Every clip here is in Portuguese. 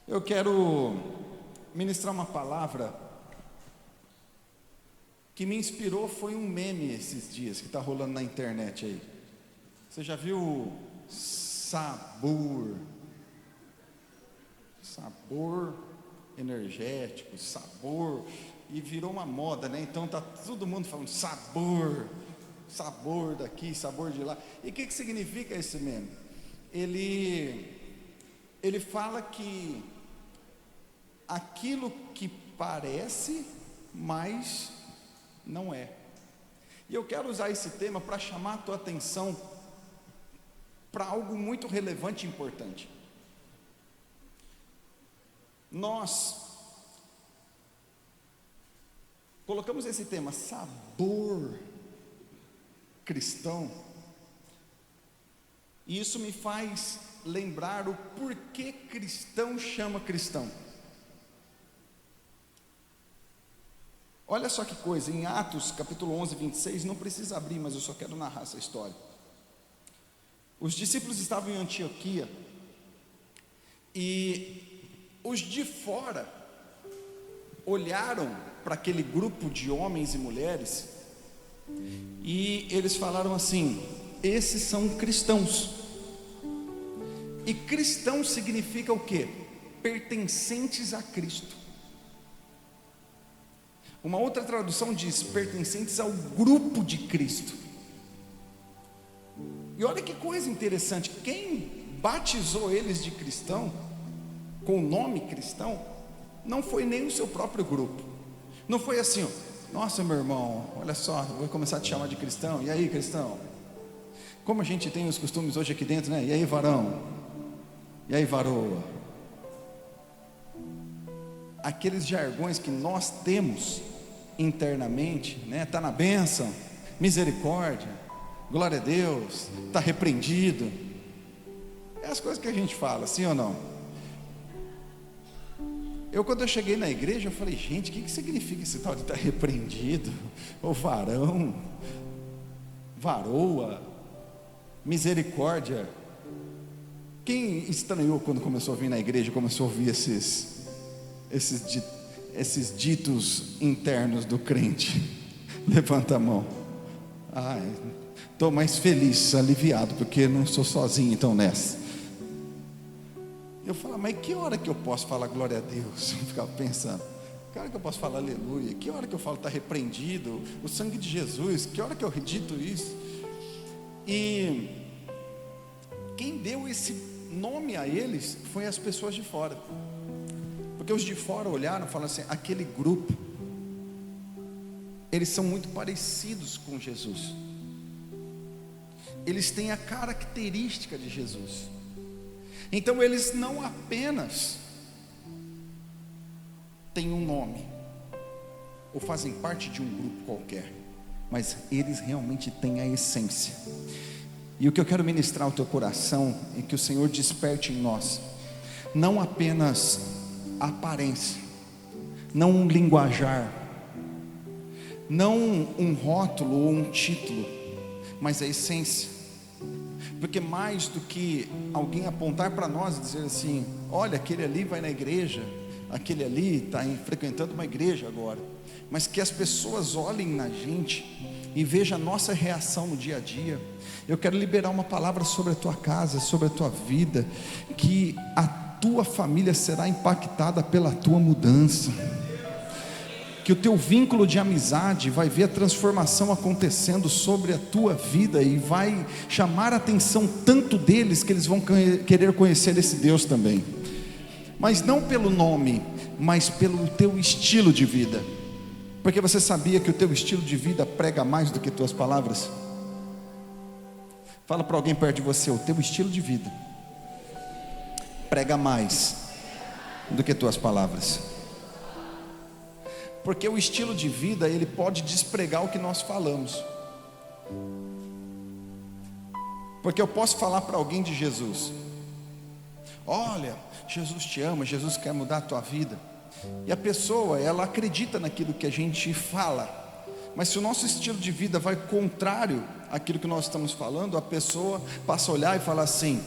Eu quero ministrar uma palavra que me inspirou, foi um meme esses dias que está rolando na internet aí. Você já viu sabor energético, sabor, e virou uma moda, né? Então tá todo mundo falando sabor daqui, sabor de lá. E o que significa esse meme? Ele fala que aquilo que parece, mas não é. E eu quero usar esse tema para chamar a tua atenção para algo muito relevante e importante. Nós colocamos esse tema, sabor cristão, e isso me faz lembrar o porquê cristão chama cristão. Olha só que coisa, em Atos capítulo 11, 26, não precisa abrir, mas eu só quero narrar essa história. Os discípulos estavam em Antioquia, e os de fora olharam para aquele grupo de homens e mulheres, e eles falaram assim: esses são cristãos. E cristão significa o quê? Pertencentes a Cristo. Uma outra tradução diz pertencentes ao grupo de Cristo. E olha que coisa interessante, quem batizou eles de cristão, com o nome cristão, não foi nem o seu próprio grupo. Não foi assim, ó, nossa meu irmão, olha só, vou começar a te chamar de cristão. E aí cristão? Como a gente tem os costumes hoje aqui dentro, né? E aí varão? E aí varoa? Aqueles jargões que nós temos internamente, né? Está na bênção, misericórdia, glória a Deus, está repreendido. É as coisas que a gente fala, sim ou não? Quando eu cheguei na igreja, eu falei, gente, o que significa esse tal de estar repreendido? Ou varão, varoa, misericórdia. Quem estranhou quando começou a vir na igreja, começou a ouvir esses ditos internos do crente? Levanta a mão. Estou mais feliz, aliviado, porque não sou sozinho então nessa. Eu falo, mas que hora que eu posso falar glória a Deus? Eu ficava pensando, que hora que eu posso falar aleluia? Que hora que eu falo está repreendido? O sangue de Jesus, que hora que eu dito isso? E quem deu esse nome a eles foi as pessoas de fora, porque os de fora olharam e falaram assim: aquele grupo, eles são muito parecidos com Jesus, eles têm a característica de Jesus. Então eles não apenas têm um nome, ou fazem parte de um grupo qualquer, mas eles realmente têm a essência. E o que eu quero ministrar ao teu coração é que o Senhor desperte em nós, não apenas a aparência, não um linguajar, não um rótulo ou um título, mas a essência. Porque mais do que alguém apontar para nós e dizer assim: olha, aquele ali vai na igreja, aquele ali está frequentando uma igreja agora, mas que as pessoas olhem na gente e vejam a nossa reação no dia a dia. Eu quero liberar uma palavra sobre a tua casa, sobre a tua vida, que a tua família será impactada pela tua mudança, que o teu vínculo de amizade vai ver a transformação acontecendo sobre a tua vida, e vai chamar a atenção tanto deles, que eles vão querer conhecer esse Deus também, mas não pelo nome, mas pelo teu estilo de vida. Porque você sabia que o teu estilo de vida prega mais do que tuas palavras? Fala para alguém perto de você: o teu estilo de vida prega mais do que tuas palavras. Porque o estilo de vida, ele pode despregar o que nós falamos. Porque eu posso falar para alguém de Jesus: olha, Jesus te ama, Jesus quer mudar a tua vida. E a pessoa, ela acredita naquilo que a gente fala, mas se o nosso estilo de vida vai contrário àquilo que nós estamos falando, a pessoa passa a olhar e falar assim: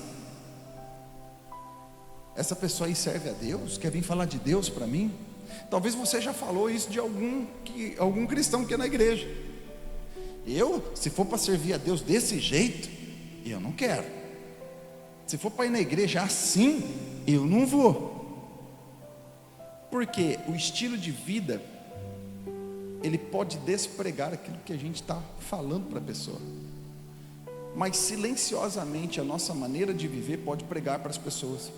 essa pessoa aí serve a Deus? Quer vir falar de Deus para mim? Talvez você já falou isso de algum cristão que é na igreja. Se for para servir a Deus desse jeito, eu não quero. Se for para ir na igreja assim, eu não vou. Porque o estilo de vida, ele pode despregar aquilo que a gente está falando para a pessoa, mas silenciosamente a nossa maneira de viver pode pregar para as pessoas.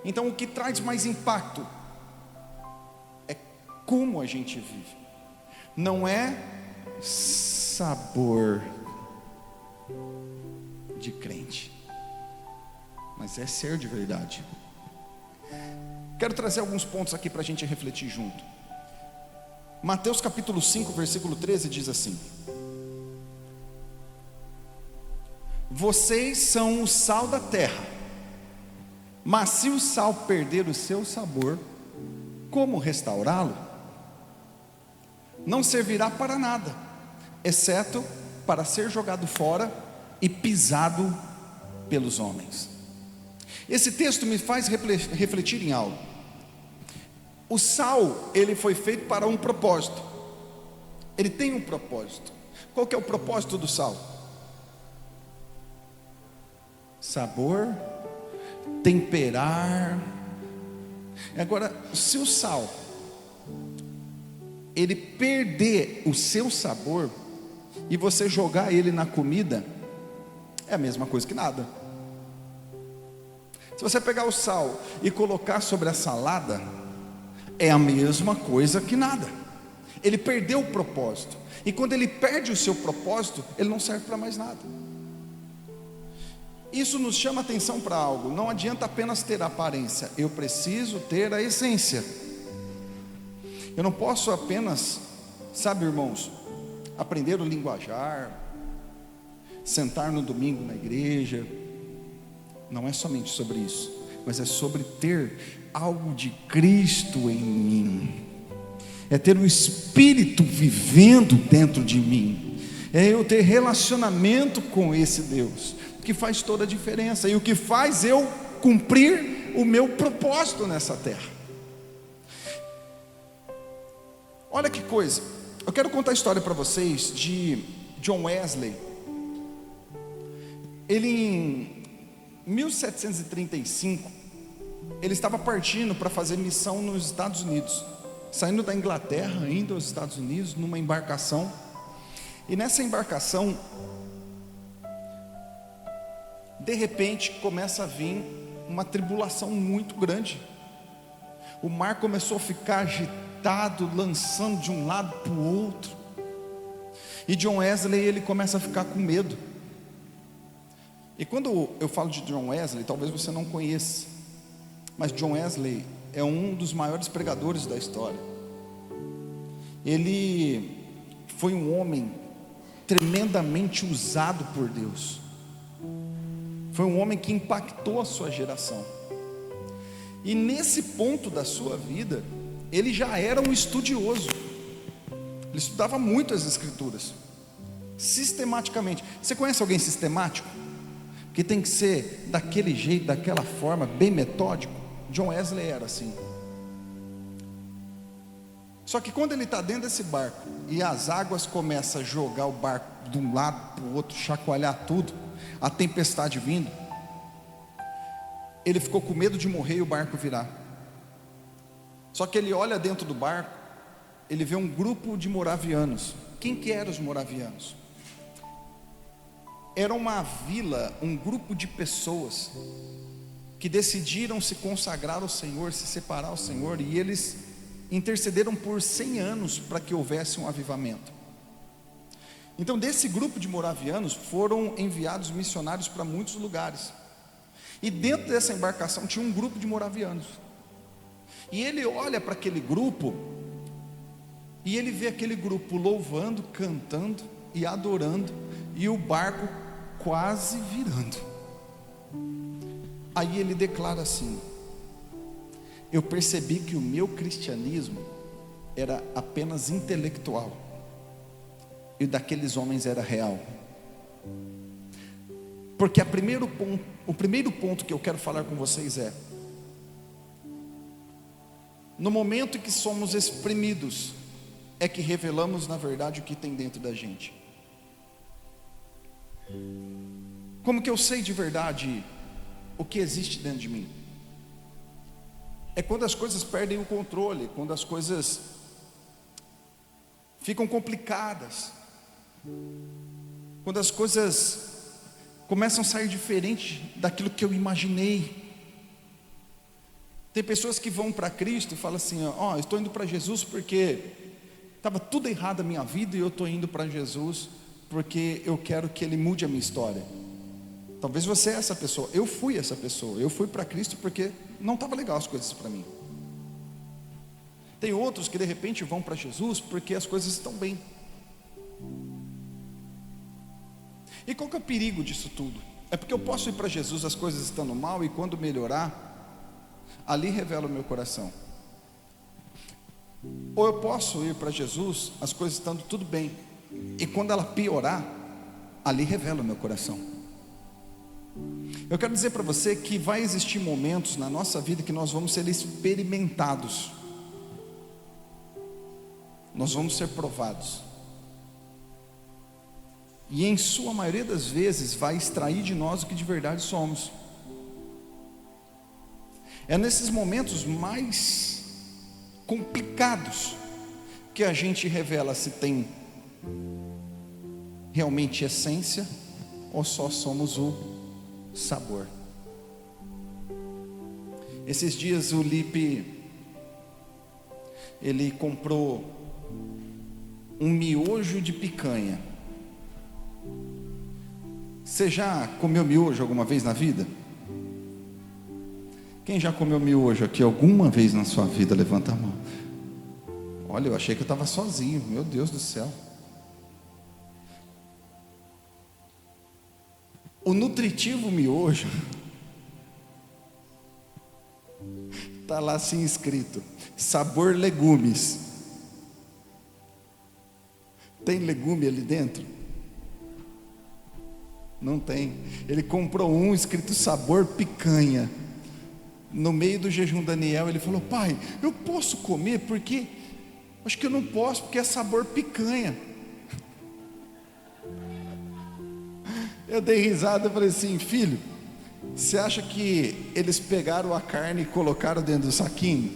Então o que traz mais impacto é como a gente vive, não é sabor de crente, mas é ser de verdade. Quero trazer alguns pontos aqui para a gente refletir junto. Mateus capítulo 5, versículo 13 diz assim: vocês são o sal da terra, mas se o sal perder o seu sabor, como restaurá-lo? Não servirá para nada, exceto para ser jogado fora e pisado pelos homens. Esse texto me faz refletir em algo. O sal, ele foi feito para um propósito. Ele tem um propósito. Qual que é o propósito do sal? Sabor, temperar. Agora, se o sal ele perder o seu sabor e você jogar ele na comida, é a mesma coisa que nada. Se você pegar o sal e colocar sobre a salada, é a mesma coisa que nada. Ele perdeu o propósito, e quando ele perde o seu propósito, ele não serve para mais nada. Isso nos chama atenção para algo. Não adianta apenas ter a aparência, eu preciso ter a essência. Eu não posso apenas, sabe, irmãos, aprender o linguajar, sentar no domingo na igreja. Não é somente sobre isso, mas é sobre ter algo de Cristo em mim, é ter o Espírito vivendo dentro de mim, é eu ter relacionamento com esse Deus, que faz toda a diferença, e o que faz eu cumprir o meu propósito nessa terra. Olha que coisa, eu quero contar a história para vocês de John Wesley. Ele em 1735, ele estava partindo para fazer missão nos Estados Unidos, saindo da Inglaterra, indo aos Estados Unidos, numa embarcação. E nessa embarcação, de repente, começa a vir uma tribulação muito grande. O mar começou a ficar agitado, lançando de um lado para o outro. E John Wesley, ele começa a ficar com medo. E quando eu falo de John Wesley, talvez você não conheça, mas John Wesley é um dos maiores pregadores da história. Ele foi um homem tremendamente usado por Deus. Foi um homem que impactou a sua geração. E nesse ponto da sua vida, ele já era um estudioso. Ele estudava muito as Escrituras, sistematicamente. Você conhece alguém sistemático? Que tem que ser daquele jeito, daquela forma, bem metódico? John Wesley era assim. Só que quando ele está dentro desse barco e as águas começam a jogar o barco de um lado para o outro, chacoalhar tudo, a tempestade vindo, ele ficou com medo de morrer e o barco virar. Só que ele olha dentro do barco, ele vê um grupo de moravianos. Quem que eram os moravianos? Era uma vila, um grupo de pessoas que decidiram se consagrar ao Senhor, se separar ao Senhor, e eles intercederam por 100 anos para que houvesse um avivamento. Então, desse grupo de moravianos foram enviados missionários para muitos lugares, e dentro dessa embarcação tinha um grupo de moravianos, e ele olha para aquele grupo, e ele vê aquele grupo louvando, cantando e adorando, e o barco quase virando. Aí ele declara assim: eu percebi que o meu cristianismo era apenas intelectual, e o daqueles homens era real. Porque o primeiro ponto que eu quero falar com vocês é: no momento em que somos exprimidos, é que revelamos na verdade o que tem dentro da gente. Como que eu sei de verdade o que existe dentro de mim? É quando as coisas perdem o controle, quando as coisas ficam complicadas, quando as coisas começam a sair diferente daquilo que eu imaginei. Tem pessoas que vão para Cristo e falam assim: ó, eu estou indo para Jesus porque estava tudo errado a minha vida, e eu estou indo para Jesus porque eu quero que Ele mude a minha história. Talvez você é essa pessoa. Eu fui essa pessoa. Eu fui para Cristo porque não estava legal as coisas para mim. Tem outros que de repente vão para Jesus porque as coisas estão bem. E qual que é o perigo disso tudo? É porque eu posso ir para Jesus as coisas estando mal, e quando melhorar, ali revela o meu coração. Ou eu posso ir para Jesus as coisas estando tudo bem, e quando ela piorar, ali revela o meu coração. Eu quero dizer para você que vai existir momentos na nossa vida que nós vamos ser experimentados, nós vamos ser provados, e em sua maioria das vezes vai extrair de nós o que de verdade somos. É nesses momentos mais complicados que a gente revela se tem realmente essência ou só somos o sabor. Esses dias o Lipe, ele comprou um miojo de picanha. Você já comeu miojo alguma vez na vida? Quem já comeu miojo aqui alguma vez na sua vida? Levanta a mão. Olha, eu achei que eu estava sozinho. Meu Deus do céu. O nutritivo miojo está lá assim escrito: sabor legumes. Tem legume ali dentro? Não tem. Ele comprou um escrito sabor picanha. No meio do jejum Daniel, ele falou: pai, eu posso comer? Porque acho que eu não posso, porque é sabor picanha. Eu dei risada e falei assim: filho, você acha que eles pegaram a carne e colocaram dentro do saquinho?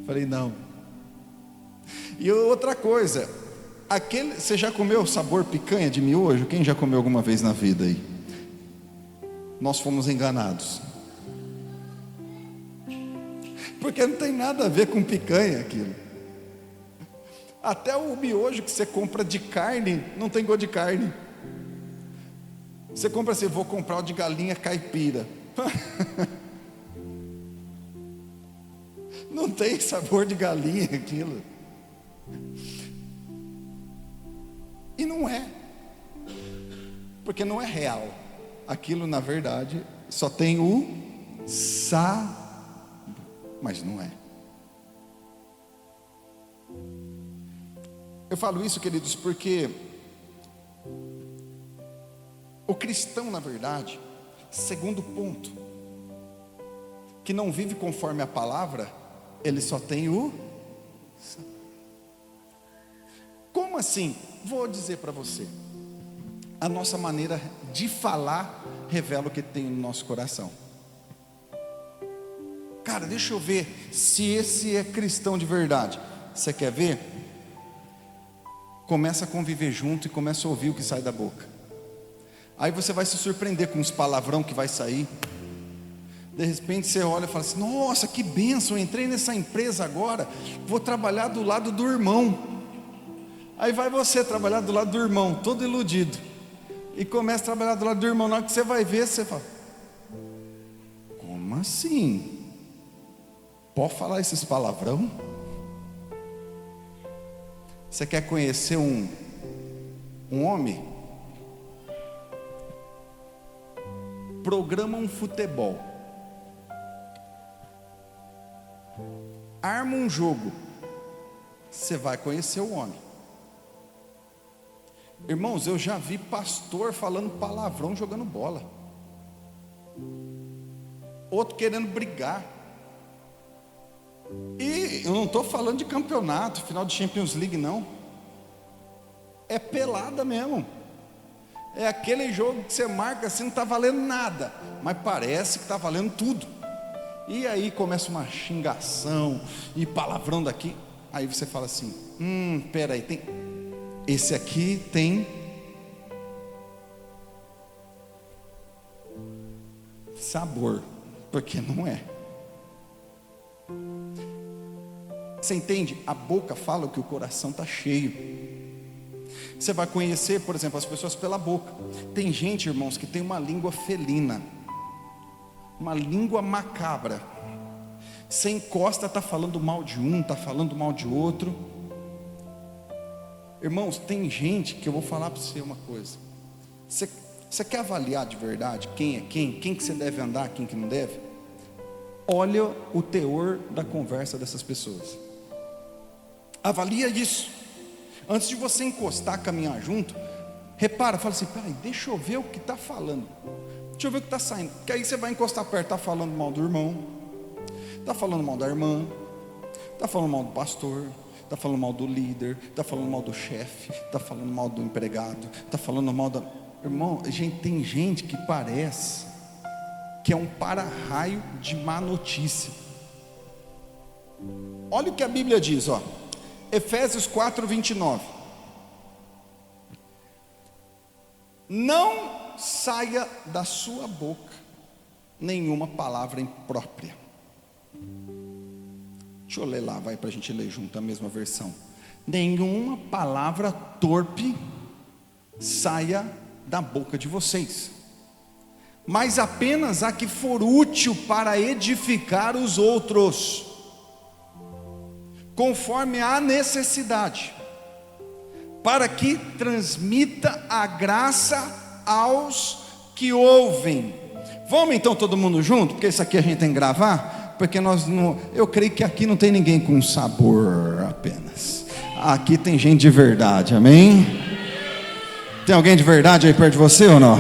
Falei: não. E outra coisa, você já comeu sabor picanha de miojo? Quem já comeu alguma vez na vida aí? Nós fomos enganados, porque não tem nada a ver com picanha aquilo. Até o miojo que você compra de carne não tem gosto de carne. Você compra assim: vou comprar o de galinha caipira. Não tem sabor de galinha aquilo. E não é, porque não é real. Aquilo na verdade só tem o sabor, mas não é. Eu falo isso, queridos, porque o cristão, na verdade, segundo ponto, que não vive conforme a palavra, ele só tem o sabor. Como assim? Vou dizer para você. A nossa maneira de falar revela o que tem no nosso coração. Cara, deixa eu ver se esse é cristão de verdade. Você quer ver? Começa a conviver junto e começa a ouvir o que sai da boca. Aí você vai se surpreender com os palavrão que vai sair. De repente você olha e fala assim: nossa, que bênção, eu entrei nessa empresa agora, vou trabalhar do lado do irmão. Aí vai você trabalhar do lado do irmão, todo iludido, e começa a trabalhar do lado do irmão. Na hora que você vai ver, você fala: como assim? Pode falar esses palavrão? Você quer conhecer um homem? Programa um futebol, arma um jogo, você vai conhecer o homem. Irmãos, eu já vi pastor falando palavrão jogando bola, outro querendo brigar. E eu não estou falando de campeonato, final de Champions League, não. É pelada mesmo. É aquele jogo que você marca assim, não está valendo nada, mas parece que está valendo tudo. E aí começa uma xingação e palavrão daqui. Aí você fala assim: peraí, esse aqui tem sabor, porque não é. Você entende? A boca fala o que o coração está cheio. Você vai conhecer, por exemplo, as pessoas pela boca. Tem gente, irmãos, que tem uma língua felina, uma língua macabra. Você encosta, está falando mal de um, está falando mal de outro. Irmãos, tem gente que eu vou falar para você uma coisa. Você quer avaliar de verdade quem é quem que você deve andar, quem que não deve? Olha o teor da conversa dessas pessoas. Avalia isso. Antes de você encostar, caminhar junto, repara, fala assim: peraí, deixa eu ver o que está falando, deixa eu ver o que está saindo. Porque aí você vai encostar perto, está falando mal do irmão, está falando mal da irmã, está falando mal do pastor, está falando mal do líder, está falando mal do chefe, está falando mal do empregado, está falando mal da... Irmão, tem gente que parece que é um para-raio de má notícia. Olha o que a Bíblia diz, ó. Efésios 4:29. Não saia da sua boca nenhuma palavra imprópria. Deixa eu ler lá, vai, para a gente ler junto a mesma versão. Nenhuma palavra torpe saia da boca de vocês, mas apenas a que for útil para edificar os outros, conforme a necessidade, para que transmita a graça aos que ouvem. Vamos então todo mundo junto, porque isso aqui a gente tem que gravar, porque eu creio que aqui não tem ninguém com sabor apenas, aqui tem gente de verdade, amém? Tem alguém de verdade aí perto de você ou não?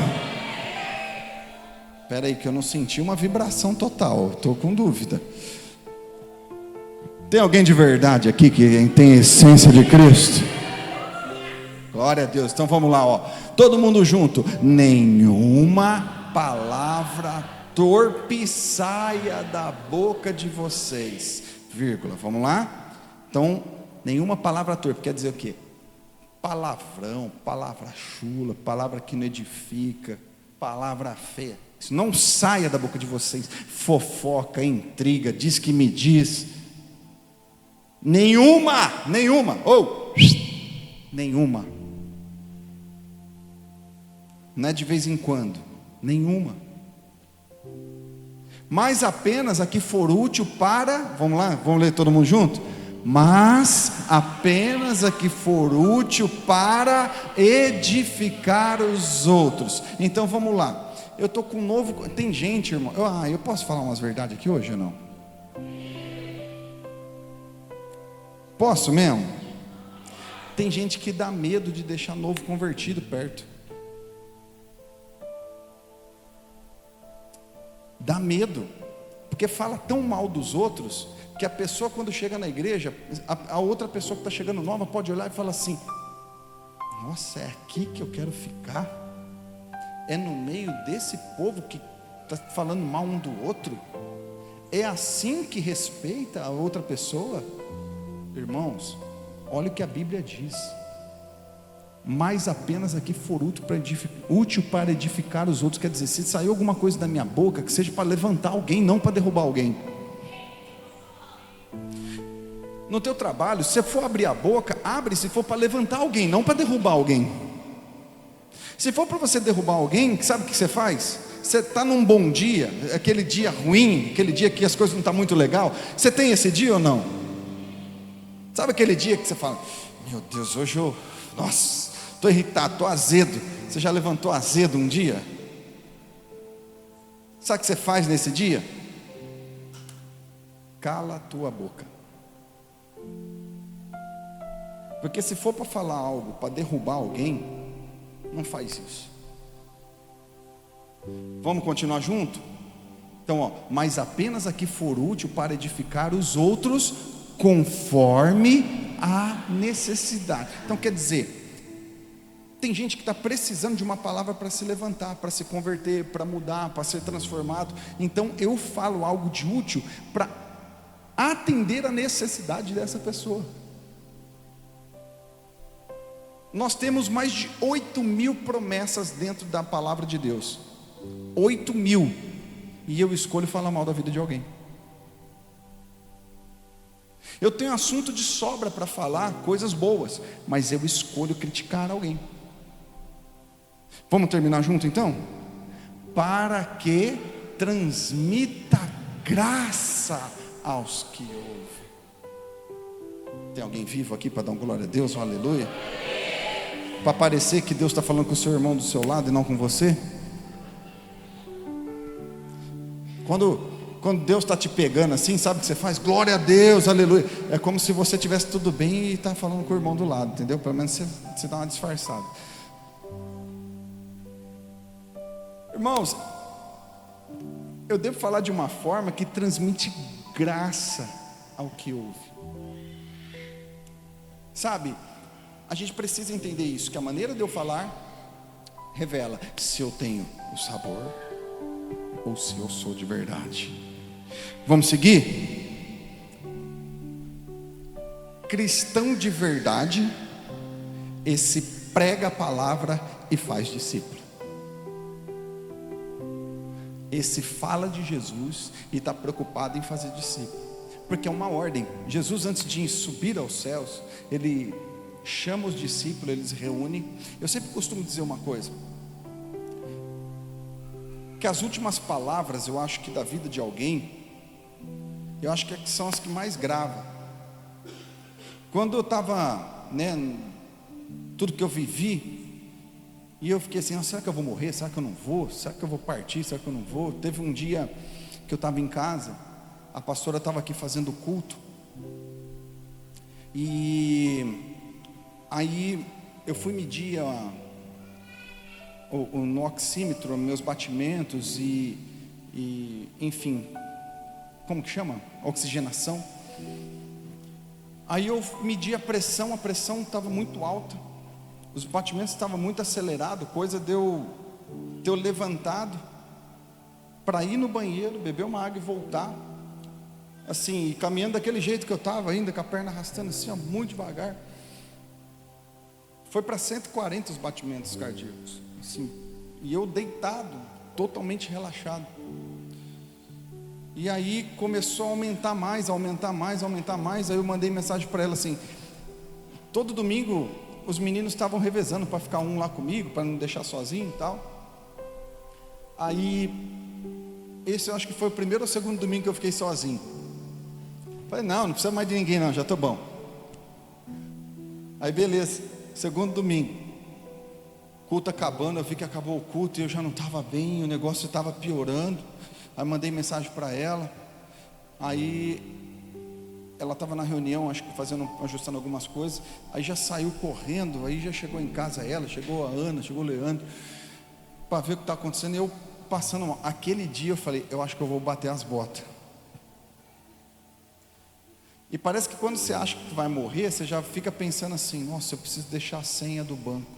Espera aí que eu não senti uma vibração total, estou com dúvida. Tem alguém de verdade aqui que tem a essência de Cristo? Glória a Deus. Então vamos lá, ó. Todo mundo junto. Nenhuma palavra torpe saia da boca de vocês, vírgula. Vamos lá? Então, nenhuma palavra torpe quer dizer o quê? Palavrão, palavra chula, palavra que não edifica, palavra feia. Isso não saia da boca de vocês. Fofoca, intriga, diz que me diz. Nenhuma. Não é de vez em quando. Nenhuma. Mas apenas a que for útil para, vamos lá, vamos ler todo mundo junto? Mas apenas a que for útil para edificar os outros. Então vamos lá. Eu estou com um novo. Tem gente, irmão. Eu posso falar umas verdades aqui hoje ou não? Posso mesmo? Tem gente que dá medo de deixar novo convertido perto. Dá medo, porque fala tão mal dos outros, que a pessoa quando chega na igreja, a outra pessoa que está chegando nova pode olhar e falar assim: nossa, é aqui que eu quero ficar? É no meio desse povo que está falando mal um do outro? É assim que respeita a outra pessoa? Irmãos, olha o que a Bíblia diz: mas apenas aqui for útil para edificar os outros. Quer dizer, se sair alguma coisa da minha boca, que seja para levantar alguém, não para derrubar alguém. No teu trabalho, se você for abrir a boca, abre se for para levantar alguém, não para derrubar alguém. Se for para você derrubar alguém, sabe o que você faz? Você está num bom dia, aquele dia ruim, aquele dia que as coisas não estão muito legal. Você tem esse dia ou não? Sabe aquele dia que você fala: meu Deus, hoje nossa, estou irritado, estou azedo. Você já levantou azedo um dia? Sabe o que você faz nesse dia? Cala a tua boca. Porque se for para falar algo, para derrubar alguém, Não faz isso. Vamos continuar junto? Então, mas apenas a que for útil para edificar os outros, conforme a necessidade. Então quer dizer, tem gente que está precisando de uma palavra para se levantar, para se converter, para mudar, para ser transformado. Então eu falo algo de útil para atender a necessidade dessa pessoa. Nós temos mais de 8.000 promessas dentro da palavra de Deus. 8.000. E eu escolho falar mal da vida de alguém. Eu tenho assunto de sobra para falar, coisas boas, mas eu escolho criticar alguém. Vamos terminar junto então? Para que transmita graça aos que ouvem. Tem alguém vivo aqui para dar um glória a Deus, um aleluia? Para parecer que Deus está falando com o seu irmão do seu lado e não com você? Quando Deus está te pegando assim, sabe o que você faz? Glória a Deus, aleluia. É como se você tivesse tudo bem e está falando com o irmão do lado, entendeu? Pelo menos você dá uma disfarçada. Irmãos, eu devo falar de uma forma que transmite graça ao que ouve. Sabe, a gente precisa entender isso, que a maneira de eu falar revela se eu tenho o sabor ou se eu sou de verdade. Vamos seguir? Cristão de verdade, esse prega a palavra e faz discípulo. Esse fala de Jesus e está preocupado em fazer discípulo, porque é uma ordem. Jesus, antes de subir aos céus, ele chama os discípulos, eles reúnem. Eu sempre costumo dizer uma coisa, que as últimas palavras, eu acho que da vida de alguém, eu acho que são as que mais gravam. Quando eu estava, tudo que eu vivi, e eu fiquei assim, será que eu vou morrer? Será que eu não vou? Será que eu vou partir? Será que eu não vou? Teve um dia que eu estava em casa, a pastora estava aqui fazendo culto, e aí eu fui medir no oxímetro, meus batimentos e enfim, como que chama? Oxigenação. Aí eu medi a pressão estava muito alta, os batimentos estavam muito acelerados, coisa de eu levantado para ir no banheiro, beber uma água e voltar, assim, caminhando daquele jeito que eu estava ainda, com a perna arrastando assim, muito devagar. Foi para 140 os batimentos cardíacos, assim, e eu deitado, totalmente relaxado. E aí começou a aumentar mais. Aí eu mandei mensagem para ela assim: todo domingo os meninos estavam revezando para ficar um lá comigo, para não deixar sozinho e tal. Aí esse eu acho que foi o primeiro ou segundo domingo que eu fiquei sozinho. Falei, não precisa mais de ninguém não, já estou bom. Aí beleza, segundo domingo, culto acabando, eu vi que acabou o culto e eu já não estava bem, o negócio estava piorando. Aí mandei mensagem para ela. Aí ela estava na reunião, acho que ajustando algumas coisas. Aí já saiu correndo, aí já chegou em casa ela, chegou a Ana, chegou o Leandro, para ver o que está acontecendo. E eu passando mal. Aquele dia eu falei, eu acho que eu vou bater as botas. E parece que quando você acha que vai morrer, você já fica pensando assim, nossa, eu preciso deixar a senha do banco.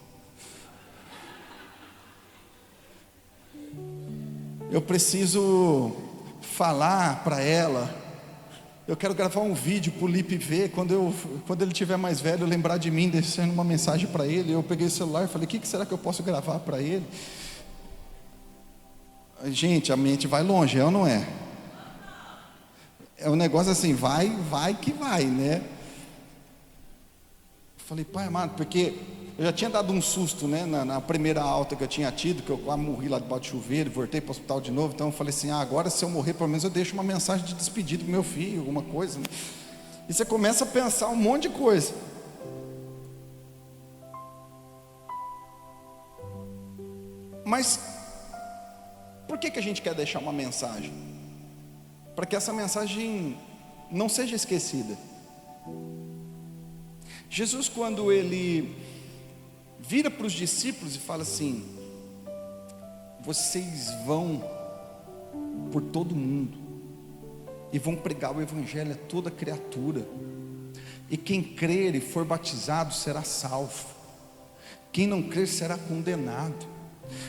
Eu preciso falar para ela. Eu quero gravar um vídeo para o Lipe ver. Quando ele estiver mais velho, lembrar de mim, deixando uma mensagem para ele. Eu peguei o celular e falei, o que será que eu posso gravar para ele? Gente, a mente vai longe, é ou não é? É um negócio assim, vai que vai, né? Eu falei, pai amado, porque eu já tinha dado um susto, né, na primeira alta que eu tinha tido, que eu quase morri lá debaixo do chuveiro, voltei para o hospital de novo. Então eu falei assim, agora se eu morrer, pelo menos eu deixo uma mensagem de despedida para meu filho, alguma coisa, né? E você começa a pensar um monte de coisa. Mas por que a gente quer deixar uma mensagem? Para que essa mensagem não seja esquecida. Jesus, quando ele vira para os discípulos e fala assim: vocês vão por todo mundo e vão pregar o evangelho a toda criatura, e quem crer e for batizado será salvo, quem não crer será condenado.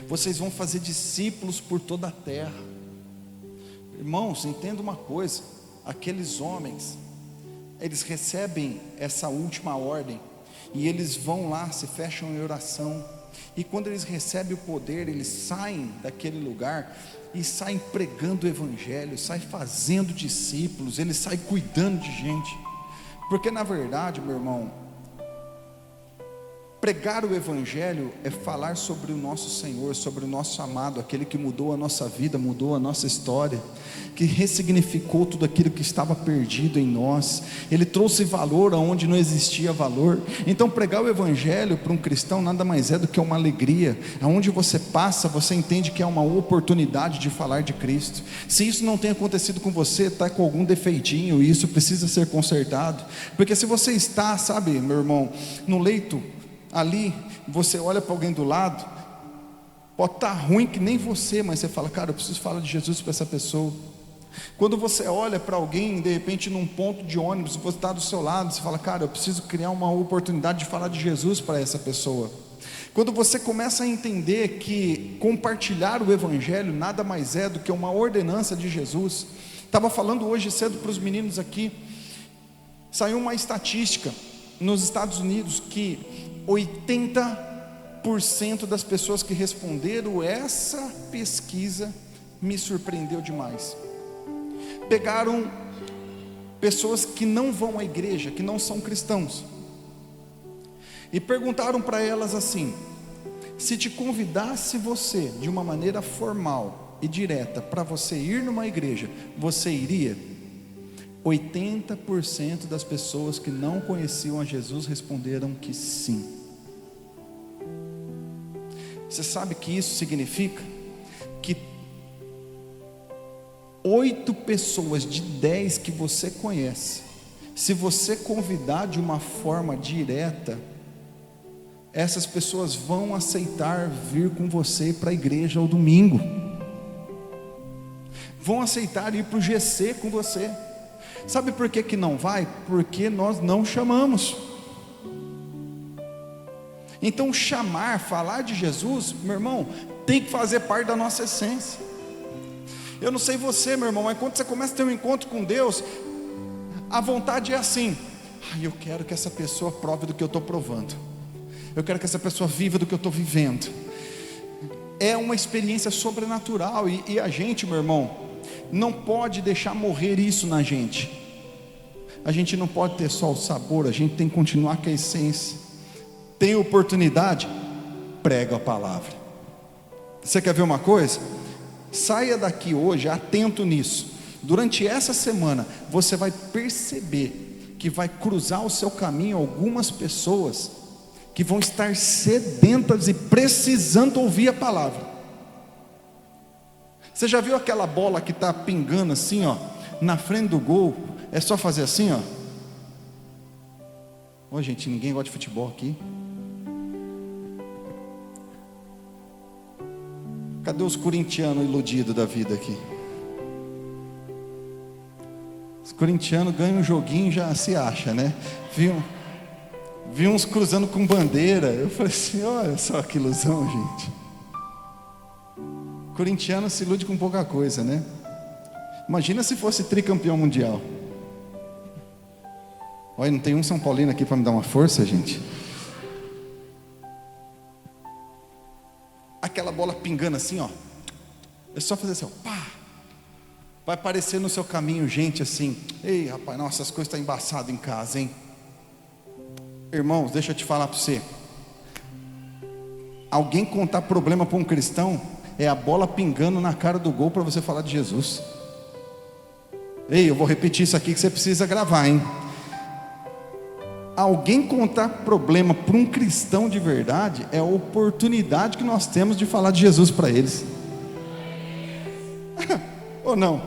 Vocês vão fazer discípulos por toda a terra. Irmãos, entenda uma coisa: aqueles homens, eles recebem essa última ordem, e eles vão lá, se fecham em oração, e quando eles recebem o poder, eles saem daquele lugar e saem pregando o evangelho, saem fazendo discípulos, eles saem cuidando de gente, porque na verdade, meu irmão, pregar o evangelho é falar sobre o nosso Senhor, sobre o nosso amado, aquele que mudou a nossa vida, mudou a nossa história, que ressignificou tudo aquilo que estava perdido em nós. Ele trouxe valor aonde não existia valor. Então pregar o evangelho para um cristão nada mais é do que uma alegria. Aonde você passa, você entende que é uma oportunidade de falar de Cristo. Se isso não tem acontecido com você, está com algum defeitinho, e isso precisa ser consertado. Porque se você está, sabe, meu irmão, no leito ali, você olha para alguém do lado, pode estar ruim que nem você, mas você fala: cara, eu preciso falar de Jesus para essa pessoa. Quando você olha para alguém, de repente num ponto de ônibus, você está do seu lado, você fala: cara, eu preciso criar uma oportunidade de falar de Jesus para essa pessoa. Quando você começa a entender que compartilhar o evangelho nada mais é do que uma ordenança de Jesus. Estava falando hoje cedo para os meninos aqui, saiu uma estatística nos Estados Unidos que 80% das pessoas que responderam essa pesquisa me surpreendeu demais. Pegaram pessoas que não vão à igreja, que não são cristãos, e perguntaram para elas assim: se te convidasse você de uma maneira formal e direta para você ir numa igreja, você iria? 80% das pessoas que não conheciam a Jesus responderam que sim. Você sabe que isso significa que 8 pessoas de 10 que você conhece, se você convidar de uma forma direta, essas pessoas vão aceitar vir com você para a igreja ao domingo, vão aceitar ir para o GC com você. Sabe por que não vai? Porque nós não chamamos. Então chamar, falar de Jesus, meu irmão, tem que fazer parte da nossa essência. Eu não sei você, meu irmão, mas quando você começa a ter um encontro com Deus, a vontade é assim: eu quero que essa pessoa prove do que eu estou provando, eu quero que essa pessoa viva do que eu estou vivendo. É uma experiência sobrenatural, e a gente, meu irmão, não pode deixar morrer isso na gente. A gente não pode ter só o sabor, a gente tem que continuar com a essência. Tem oportunidade? Prega a palavra. Você quer ver uma coisa? Saia daqui hoje atento nisso. Durante essa semana você vai perceber que vai cruzar o seu caminho algumas pessoas que vão estar sedentas e precisando ouvir a palavra. Você já viu aquela bola que está pingando assim, ó, na frente do gol? É só fazer assim, ó. Ô, gente, ninguém gosta de futebol aqui. Cadê os corintianos iludidos da vida aqui? Os corintianos ganham um joguinho e já se acha, né? Vi uns cruzando com bandeira. Eu falei assim: olha só que ilusão, gente. Corintiano se ilude com pouca coisa, né? Imagina se fosse tricampeão mundial. Olha, não tem um São Paulino aqui para me dar uma força, gente? Aquela bola pingando assim, ó. É só fazer assim, ó, pá. Vai aparecer no seu caminho gente assim: ei, rapaz, nossa, as coisas estão embaçadas em casa, hein? Irmãos, deixa eu te falar para você. Alguém contar problema para um cristão é a bola pingando na cara do gol para você falar de Jesus. Ei, eu vou repetir isso aqui que você precisa gravar, hein? Alguém contar problema para um cristão de verdade é a oportunidade que nós temos de falar de Jesus para eles. Ou não?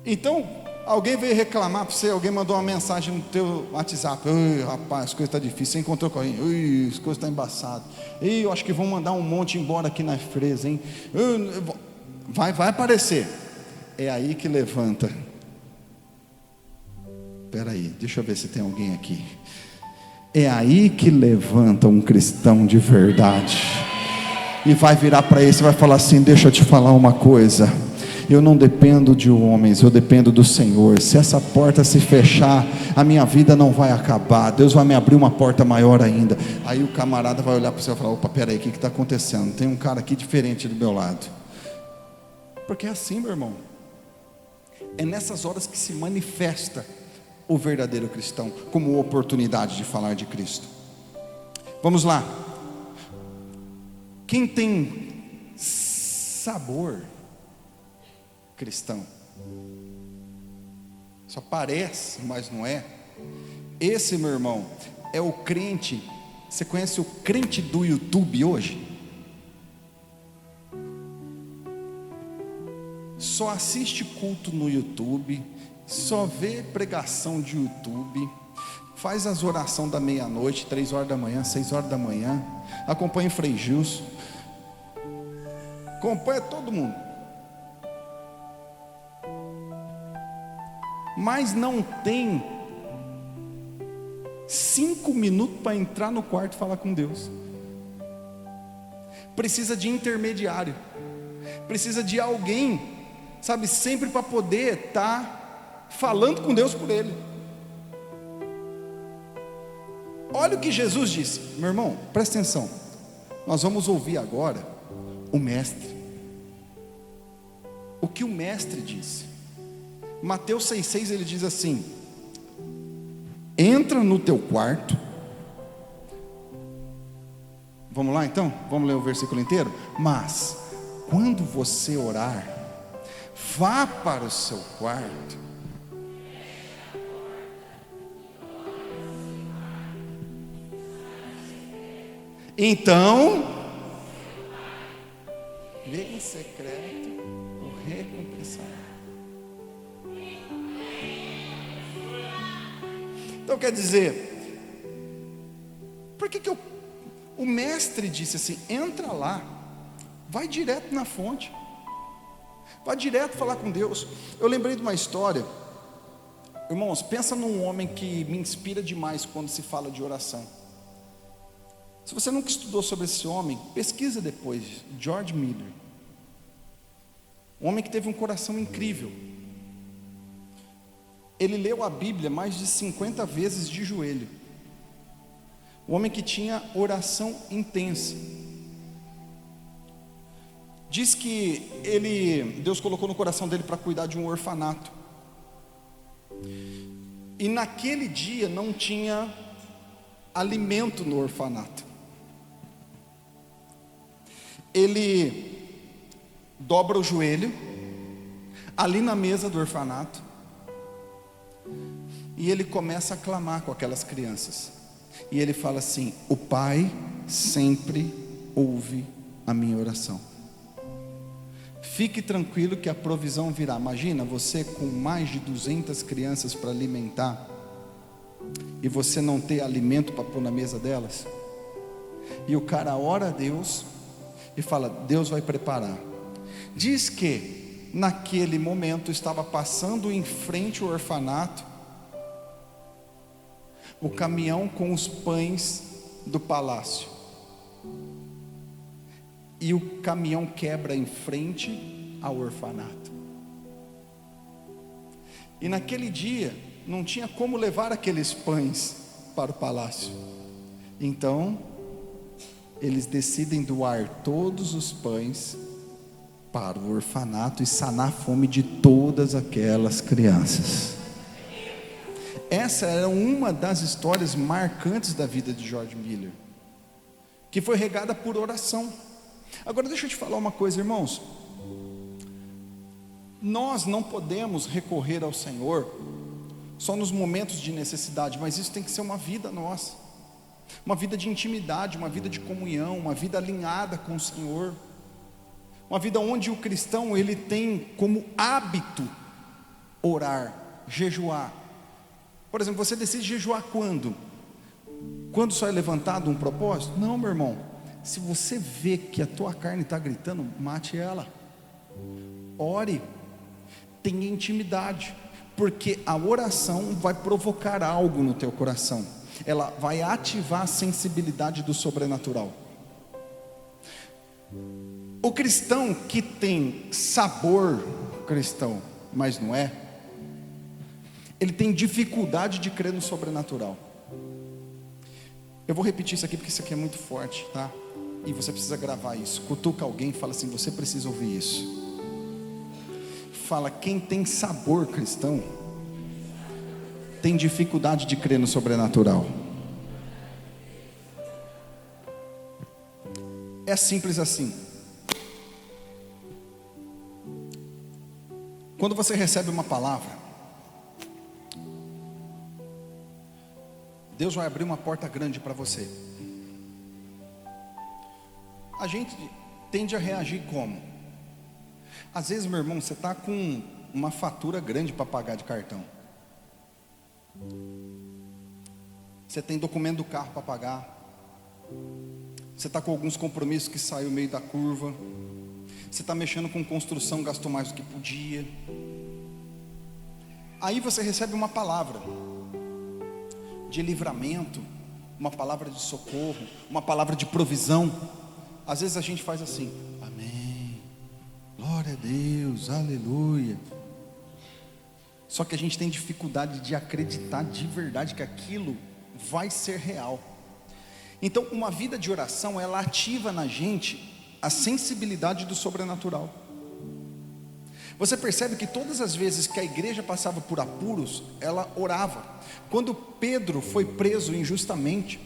Então, Alguém veio reclamar para você, alguém mandou uma mensagem no teu WhatsApp: "Ei, rapaz, as coisas estão difíceis, você encontrou com alguém, ei, as coisas estão embaçadas, ei, eu acho que vão mandar um monte embora aqui na empresa, hein? Vai aparecer." É aí que levanta. Espera aí, deixa eu ver se tem alguém aqui. É aí que levanta um cristão de verdade, e vai virar para esse e vai falar assim: "Deixa eu te falar uma coisa, eu não dependo de homens, eu dependo do Senhor. Se essa porta se fechar, a minha vida não vai acabar, Deus vai me abrir uma porta maior ainda." Aí o camarada vai olhar para você e vai falar: "Opa, peraí, o que está acontecendo? Tem um cara aqui diferente do meu lado." Porque é assim, meu irmão. É nessas horas que se manifesta o verdadeiro cristão, como oportunidade de falar de Cristo. Vamos lá. Quem tem sabor cristão, só parece, mas não é. Esse, meu irmão, é o crente. Você conhece o crente do YouTube hoje? Só assiste culto no YouTube, só vê pregação de YouTube, faz as orações da meia-noite, 3 horas da manhã, 6 horas da manhã, acompanha o Frei Gilson, acompanha todo mundo, mas não tem 5 minutos para entrar no quarto e falar com Deus. Precisa de intermediário, precisa de alguém, sabe, sempre para poder estar falando com Deus por ele. Olha o que Jesus disse, meu irmão, presta atenção. Nós vamos ouvir agora o mestre. O que o mestre disse. Mateus 6,6 ele diz assim: entra no teu quarto. Vamos lá então? Vamos ler o versículo inteiro? Mas quando você orar, vá para o seu quarto, então vê em secreto o recompensar. Então quer dizer, por que o mestre disse assim: entra lá, vai direto na fonte, vai direto falar com Deus. Eu lembrei de uma história, irmãos, pensa num homem que me inspira demais quando se fala de oração. Se você nunca estudou sobre esse homem, pesquisa depois. George Miller, um homem que teve um coração incrível. Ele leu a Bíblia mais de 50 vezes de joelho. Um homem que tinha oração intensa. Diz que Deus colocou no coração dele para cuidar de um orfanato. E naquele dia não tinha alimento no orfanato. Ele dobra o joelho ali na mesa do orfanato e ele começa a clamar com aquelas crianças. E ele fala assim: o Pai sempre ouve a minha oração. Fique tranquilo que a provisão virá. Imagina você com mais de 200 crianças para alimentar e você não ter alimento para pôr na mesa delas. E o cara ora a Deus e fala: Deus vai preparar. Diz que naquele momento estava passando em frente ao orfanato o caminhão com os pães do palácio, e o caminhão quebra em frente ao orfanato. E naquele dia não tinha como levar aqueles pães para o palácio. Então eles decidem doar todos os pães para o orfanato e sanar a fome de todas aquelas crianças. Essa era uma das histórias marcantes da vida de George Miller, que foi regada por oração. Agora deixa eu te falar uma coisa, irmãos. Nós não podemos recorrer ao Senhor só nos momentos de necessidade, mas isso tem que ser uma vida nossa, uma vida de intimidade, uma vida de comunhão, uma vida alinhada com o Senhor, uma vida onde o cristão ele tem como hábito orar, jejuar. Por exemplo, você decide jejuar quando? Quando só é levantado um propósito? Não, meu irmão. Se você vê que a tua carne está gritando, mate ela. Ore. Tenha intimidade. Porque a oração vai provocar algo no teu coração. Ela vai ativar a sensibilidade do sobrenatural. O cristão que tem sabor cristão, mas não é, ele tem dificuldade de crer no sobrenatural. Eu vou repetir isso aqui porque isso aqui é muito forte, tá? E você precisa gravar isso. Cutuca alguém e fala assim: você precisa ouvir isso. Fala: quem tem sabor cristão tem dificuldade de crer no sobrenatural. É simples assim. Quando você recebe uma palavra, Deus vai abrir uma porta grande para você. A gente tende a reagir como? Às vezes, meu irmão, você está com uma fatura grande para pagar de cartão. Você tem documento do carro para pagar. Você está com alguns compromissos que saiu meio da curva. Você está mexendo com construção, gastou mais do que podia. Aí você recebe uma palavra de livramento, uma palavra de socorro, uma palavra de provisão. Às vezes a gente faz assim: amém, glória a Deus, aleluia. Só que a gente tem dificuldade de acreditar de verdade que aquilo vai ser real. Então, uma vida de oração, ela ativa na gente a sensibilidade do sobrenatural. Você percebe que todas as vezes que a igreja passava por apuros, ela orava. Quando Pedro foi preso injustamente,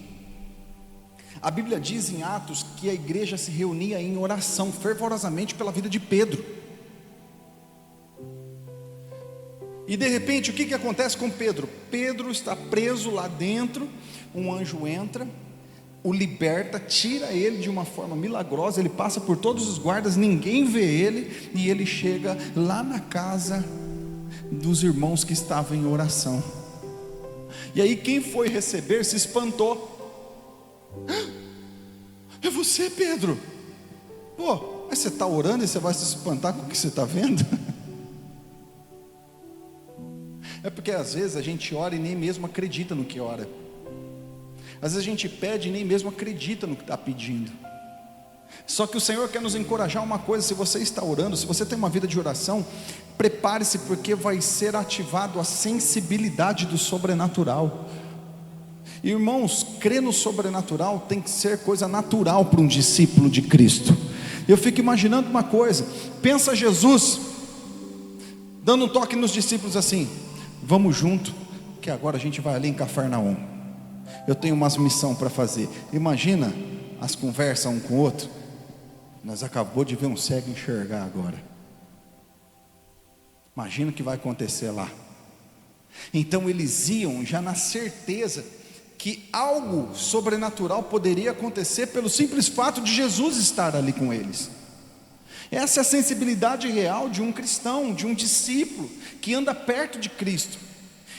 a Bíblia diz em Atos que a igreja se reunia em oração fervorosamente pela vida de Pedro. E de repente, o que acontece com Pedro? Pedro está preso lá dentro, um anjo entra, o liberta, tira ele de uma forma milagrosa, ele passa por todos os guardas, ninguém vê ele, e ele chega lá na casa dos irmãos que estavam em oração. E aí quem foi receber se espantou: é você, Pedro? Pô, mas você está orando e você vai se espantar com o que você está vendo? É porque às vezes a gente ora e nem mesmo acredita no que ora. Às vezes a gente pede e nem mesmo acredita no que está pedindo. Só que o Senhor quer nos encorajar uma coisa: se você está orando, se você tem uma vida de oração, prepare-se, porque vai ser ativado a sensibilidade do sobrenatural. Irmãos, crer no sobrenatural tem que ser coisa natural para um discípulo de Cristo. Eu fico imaginando uma coisa: pensa Jesus dando um toque nos discípulos assim: vamos junto, que agora a gente vai ali em Cafarnaum. Eu tenho umas missão para fazer. Imagina as conversas um com o outro. Nós acabou de ver um cego enxergar agora. Imagina o que vai acontecer lá. Então eles iam já na certeza que algo sobrenatural poderia acontecer pelo simples fato de Jesus estar ali com eles. Essa é a sensibilidade real de um cristão, de um discípulo que anda perto de Cristo.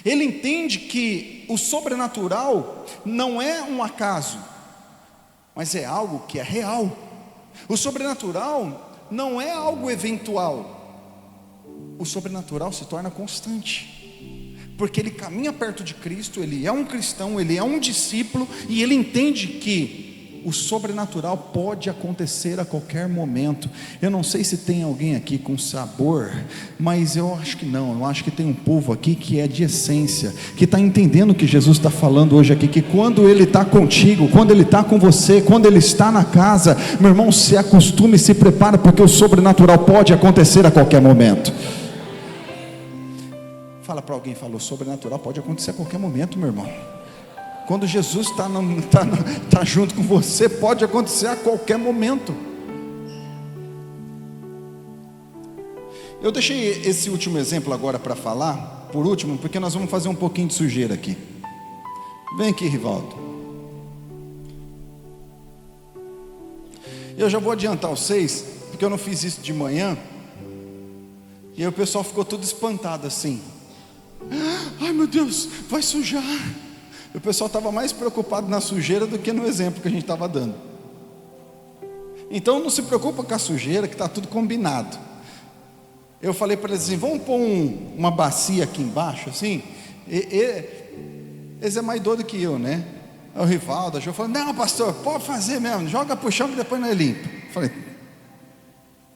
Ele entende que o sobrenatural não é um acaso, mas é algo que é real. O sobrenatural não é algo eventual. O sobrenatural se torna constante, porque ele caminha perto de Cristo, ele é um cristão, ele é um discípulo, e ele entende que o sobrenatural pode acontecer a qualquer momento. Eu não sei se tem alguém aqui com sabor, mas eu acho que não. Eu acho que tem um povo aqui que é de essência, que está entendendo o que Jesus está falando hoje aqui, que quando Ele está contigo, quando Ele está com você, quando Ele está na casa, meu irmão, se acostume e se prepara, porque o sobrenatural pode acontecer a qualquer momento. Fala para alguém, falou: sobrenatural pode acontecer a qualquer momento, meu irmão. Quando Jesus está junto com você, pode acontecer a qualquer momento. Eu deixei esse último exemplo agora para falar, por último, porque nós vamos fazer um pouquinho de sujeira aqui. Vem aqui, Rivaldo. Eu já vou adiantar vocês, porque eu não fiz isso de manhã, e aí o pessoal ficou tudo espantado assim. Ai meu Deus, vai sujar. O pessoal estava mais preocupado na sujeira do que no exemplo que a gente estava dando. Então não se preocupa com a sujeira, que está tudo combinado. Eu falei para eles assim: vamos pôr uma bacia aqui embaixo, assim. Eles é mais doido que eu, né? O Rivaldo, a Jo falou: não, pastor, pode fazer mesmo, joga pro chão que depois nós limpa. Eu falei: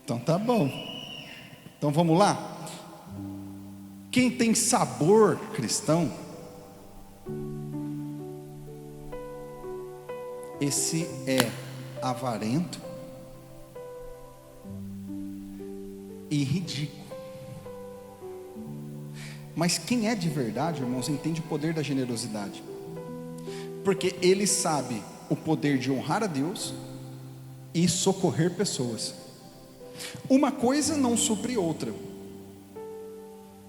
então tá bom. Então vamos lá. Quem tem sabor cristão, esse é avarento e ridículo. Mas quem é de verdade, irmãos, entende o poder da generosidade, porque ele sabe o poder de honrar a Deus e socorrer pessoas. Uma coisa não supre outra,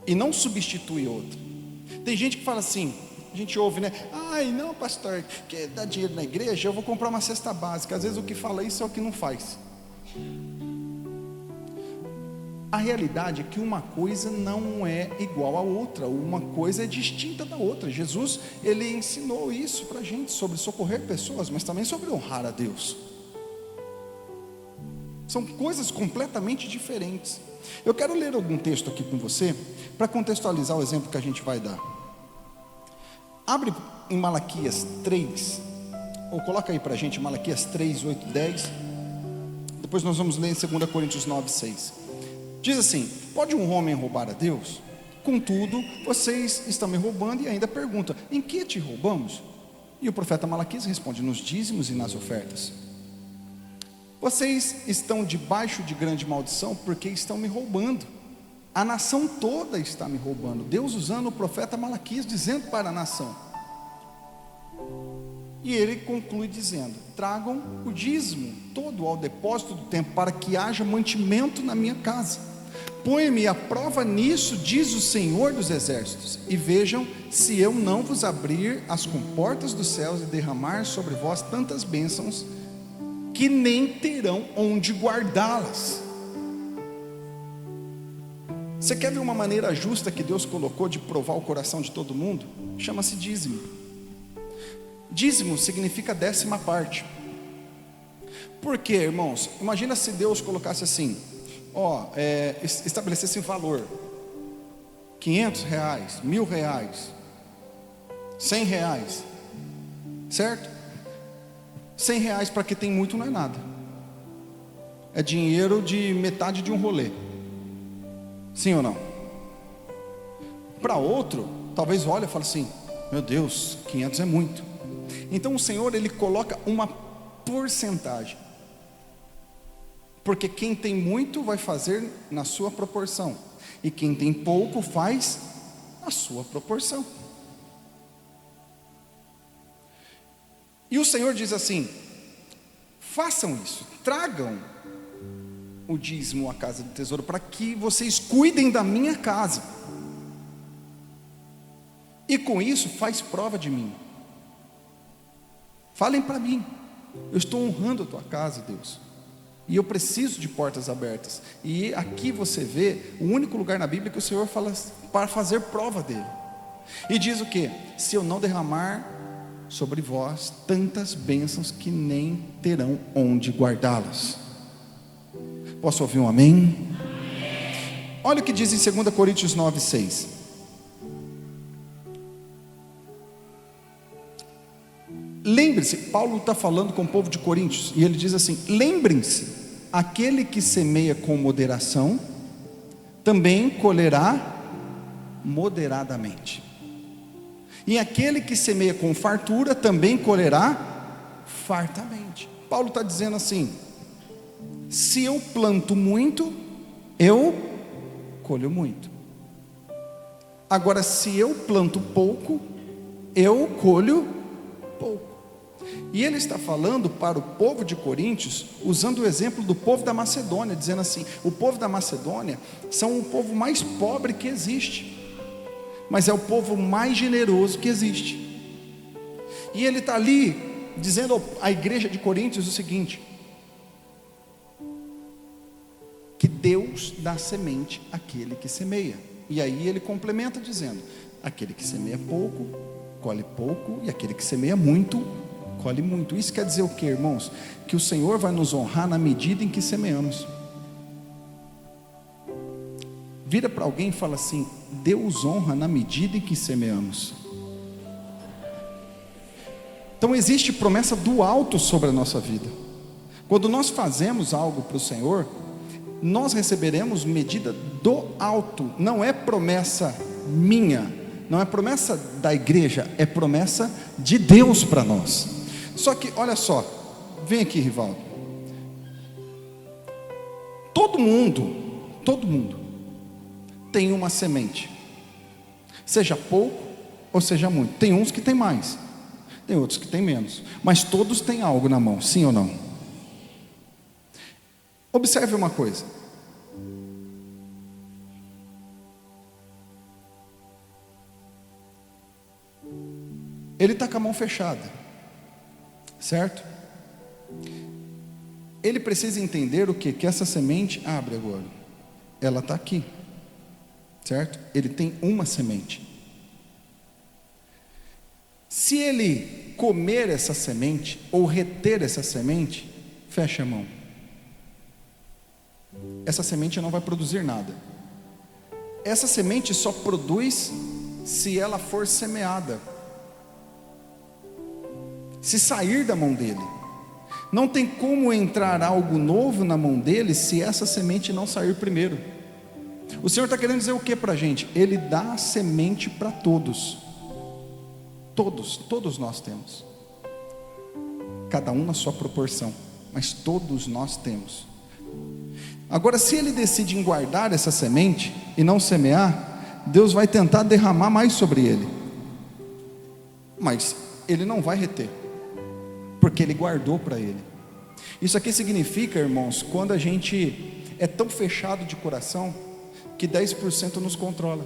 e não substitui outra. Tem gente que fala assim, a gente ouve, né? Ai não, pastor, quer dar dinheiro na igreja? Eu vou comprar uma cesta básica. Às vezes o que fala isso é o que não faz. A realidade é que uma coisa não é igual à outra, uma coisa é distinta da outra. Jesus, ele ensinou isso para a gente, sobre socorrer pessoas, mas também sobre honrar a Deus. São coisas completamente diferentes. Eu quero ler algum texto aqui com você, para contextualizar o exemplo que a gente vai dar. Abre em Malaquias 3, ou coloca aí para a gente Malaquias 3, 8, 10. Depois nós vamos ler em 2 Coríntios 9, 6. Diz assim: pode um homem roubar a Deus? Contudo, vocês estão me roubando e ainda perguntam: em que te roubamos? E o profeta Malaquias responde: nos dízimos e nas ofertas. Vocês estão debaixo de grande maldição, porque estão me roubando. A nação toda está me roubando. Deus usando o profeta Malaquias, dizendo para a nação. E ele conclui dizendo: tragam o dízimo todo ao depósito do templo, para que haja mantimento na minha casa. Põe-me à prova nisso, diz o Senhor dos exércitos, e vejam se eu não vos abrir as comportas dos céus e derramar sobre vós tantas bênçãos, que nem terão onde guardá-las. Você quer ver uma maneira justa que Deus colocou de provar o coração de todo mundo? Chama-se dízimo. Dízimo significa 10ª parte. Por quê, irmãos? Imagina se Deus colocasse assim, estabelecesse um valor: R$500, R$1.000, R$100, certo? R$100 para quem tem muito não é nada, é dinheiro de metade de um rolê, sim ou não? Para outro, talvez olhe e fale assim: meu Deus, 500 é muito. Então o Senhor, ele coloca uma porcentagem, porque quem tem muito vai fazer na sua proporção, e quem tem pouco faz na sua proporção. E o Senhor diz assim: façam isso, tragam o dízimo à casa do tesouro, para que vocês cuidem da minha casa, e com isso faz prova de mim. Falem para mim: eu estou honrando a tua casa, Deus, e eu preciso de portas abertas. E aqui você vê o único lugar na Bíblia que o Senhor fala para fazer prova dele, e diz o que? Se eu não derramar sobre vós tantas bênçãos, que nem terão onde guardá-las. Posso ouvir um amém? Olha o que diz em 2 Coríntios 9, 6. Lembre-se, Paulo está falando com o povo de Coríntios, e ele diz assim: lembrem-se, aquele que semeia com moderação, também colherá moderadamente. E aquele que semeia com fartura, também colherá fartamente. Paulo está dizendo assim: se eu planto muito, eu colho muito. Agora, se eu planto pouco, eu colho pouco. E ele está falando para o povo de Coríntios, usando o exemplo do povo da Macedônia, dizendo assim: o povo da Macedônia são o povo mais pobre que existe, mas é o povo mais generoso que existe. E ele está ali dizendo à igreja de Coríntios o seguinte: que Deus dá semente àquele que semeia. E aí ele complementa dizendo: Aquele que semeia pouco, colhe pouco, e aquele que semeia muito, colhe muito. Isso quer dizer o que, irmãos? Que o Senhor vai nos honrar na medida em que semeamos. Vira para alguém e fala assim: Deus honra na medida em que semeamos. Então existe promessa do alto sobre a nossa vida. Quando nós fazemos algo para o Senhor, nós receberemos medida do alto. Não é promessa minha, não é promessa da igreja, é promessa de Deus para nós. Só que, olha só, vem aqui, Rivaldo. Todo mundo tem uma semente, seja pouco ou seja muito. Tem uns que tem mais, tem outros que tem menos, mas todos têm algo na mão, sim ou não? Observe uma coisa. Ele está com a mão fechada, certo? Ele precisa entender o quê? Que essa semente, abre agora, ela está aqui, certo? Ele tem uma semente. Se ele comer essa semente, ou reter essa semente, fecha a mão. Essa semente não vai produzir nada. Essa semente só produz se ela for semeada, se sair da mão dele. Não tem como entrar algo novo na mão dele se essa semente não sair primeiro. O Senhor está querendo dizer o que para a gente? Ele dá a semente para todos. Todos nós temos. Cada um na sua proporção, mas todos nós temos. Agora, se ele decide guardar essa semente e não semear, Deus vai tentar derramar mais sobre ele, mas ele não vai reter, porque ele guardou para ele. Isso aqui significa, irmãos, quando a gente é tão fechado de coração que 10% nos controla.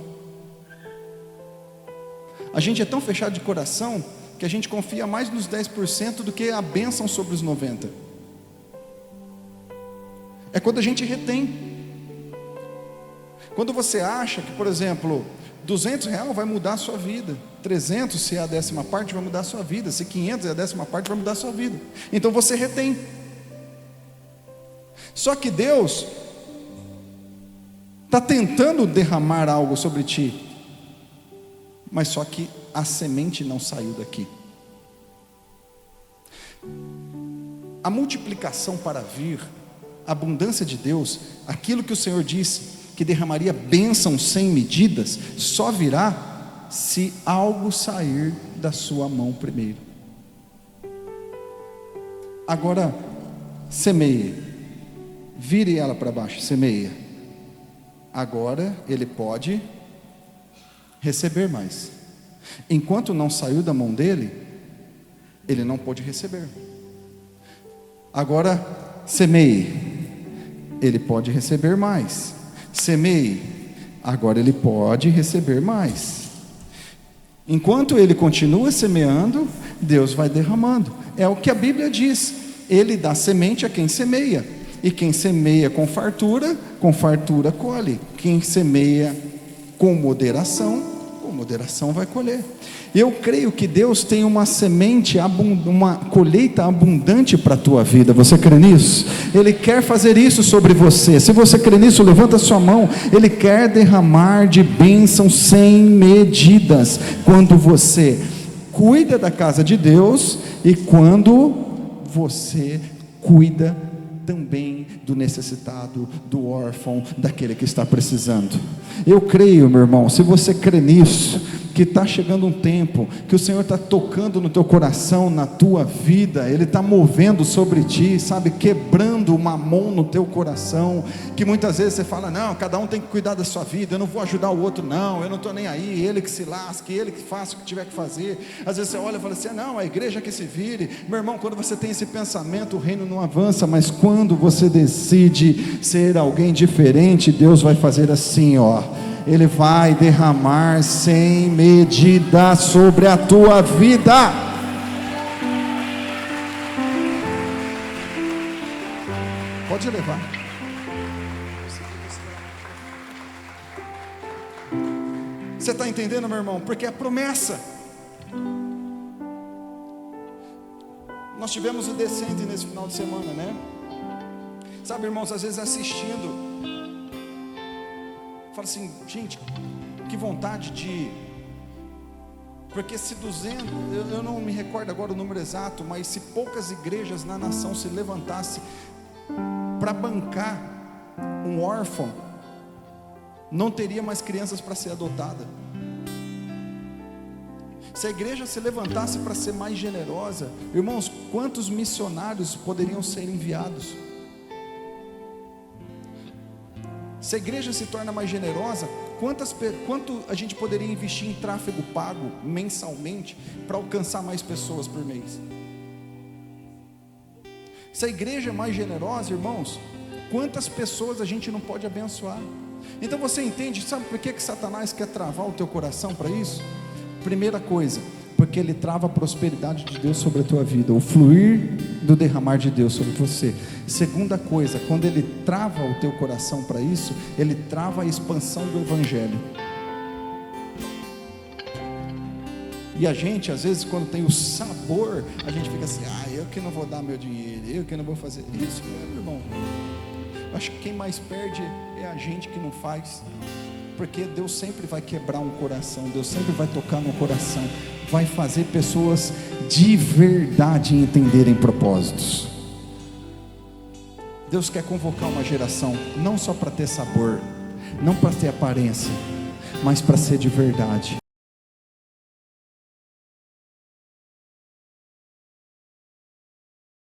A gente é tão fechado de coração que a gente confia mais nos 10% do que a bênção sobre os 90%. É quando a gente retém. Quando você acha que, por exemplo, R$200 vai mudar a sua vida, 300 se é a 10ª parte vai mudar a sua vida, se 500 é a 10ª parte vai mudar a sua vida, então você retém. Só que Deus está tentando derramar algo sobre ti, mas só que a semente não saiu daqui. A multiplicação para vir, a abundância de Deus, aquilo que o Senhor disse, que derramaria bênção sem medidas, só virá se algo sair da sua mão primeiro. Agora, semeie, vire ela para baixo, semeia. Agora ele pode receber mais. Enquanto não saiu da mão dele, ele não pôde receber. Agora, semeie, ele pode receber mais. Semeie, agora ele pode receber mais. Enquanto ele continua semeando, Deus vai derramando. É o que a Bíblia diz: ele dá semente a quem semeia, e quem semeia com fartura colhe. Quem semeia com moderação vai colher. Eu creio que Deus tem uma semente, uma colheita abundante para a tua vida. Você crê nisso? Ele quer fazer isso sobre você. Se você crê nisso, levanta a sua mão. Ele quer derramar de bênção sem medidas, quando você cuida da casa de Deus e quando você cuida também do necessitado, do órfão, daquele que está precisando. Eu creio, meu irmão, se você crê nisso, que está chegando um tempo, que o Senhor está tocando no teu coração, na tua vida, Ele está movendo sobre ti, sabe, quebrando o mamon no teu coração, que muitas vezes você fala: não, cada um tem que cuidar da sua vida, eu não vou ajudar o outro não, eu não estou nem aí, ele que se lasque, ele que faça o que tiver que fazer. Às vezes você olha e fala assim: não, a igreja que se vire. Meu irmão, quando você tem esse pensamento, o reino não avança. Mas quando você decide ser alguém diferente, Deus vai fazer assim, ó, Ele vai derramar sem medida sobre a tua vida. Pode levar. Você está entendendo, meu irmão? Porque é promessa. Nós tivemos o Descende nesse final de semana, né? Sabe, irmãos, às vezes assistindo, fala assim, gente, que vontade de... Porque se 200, eu não me recordo agora o número exato, mas se poucas igrejas na nação se levantassem para bancar um órfão, não teria mais crianças para ser adotada. Se a igreja se levantasse para ser mais generosa, irmãos, quantos missionários poderiam ser enviados? Se a igreja se torna mais generosa, quanto a gente poderia investir em tráfego pago mensalmente para alcançar mais pessoas por mês? Se a igreja é mais generosa, irmãos, quantas pessoas a gente não pode abençoar? Então você entende, sabe por que Satanás quer travar o teu coração para isso? Primeira coisa, porque ele trava a prosperidade de Deus sobre a tua vida, o fluir do derramar de Deus sobre você. Segunda coisa, quando ele trava o teu coração para isso, ele trava a expansão do evangelho. E a gente, às vezes, quando tem o sabor, a gente fica assim, eu que não vou dar meu dinheiro, eu que não vou fazer isso, meu irmão. Eu acho que quem mais perde é a gente que não faz. Porque Deus sempre vai quebrar um coração, Deus sempre vai tocar no coração, vai fazer pessoas de verdade entenderem propósitos. Deus quer convocar uma geração, não só para ter sabor, não para ter aparência, mas para ser de verdade.